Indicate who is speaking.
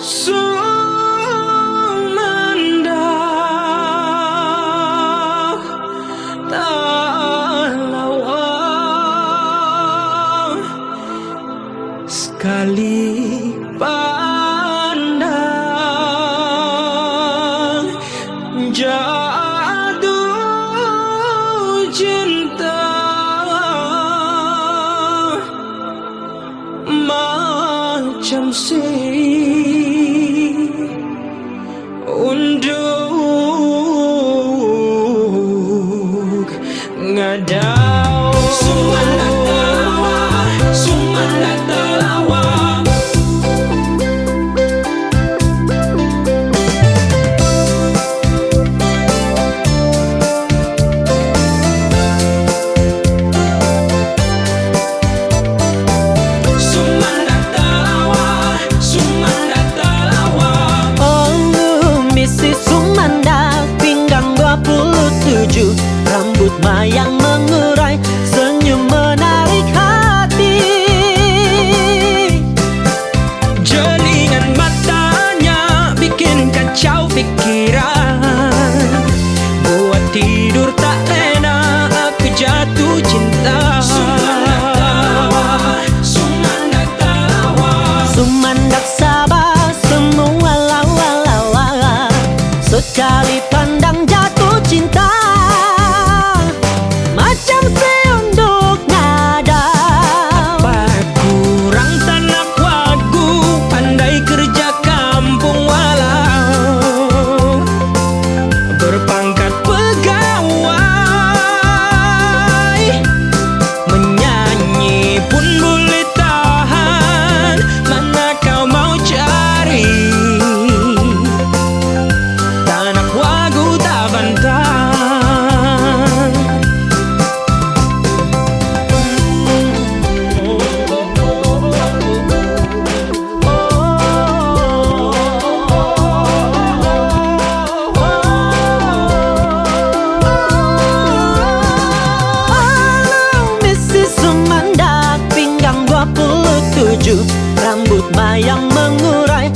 Speaker 1: Sumandak tak lawang, sekali pandang jatuh cinta, macam si unduk ngadau. Sumandak terlawang, Sumandak terlawang. Sumandak terlawang, Sumandak terlawang.
Speaker 2: Oh, misi Sumandak, pinggang 27, rambut mayang mengurai, senyum menarik hati.
Speaker 1: Jelingan matanya bikin kacau pikiran, buat tidur tak lena, aku jatuh cinta. Sumandak terlawang, Sumandak terlawang.
Speaker 2: Sumandak sabar, semua lawa-lawa, sekali pandang jatuh cinta, macam seunduk nada.
Speaker 1: Apa kurang tanak wagu, pandai kerja kampung walau berpangkat pegawai, menyanyi pun boleh tahan, mana kau mau cari, tanak wagu tak bantah.
Speaker 2: Misi Sumandak, pinggang 27, rambut mayang mengurai,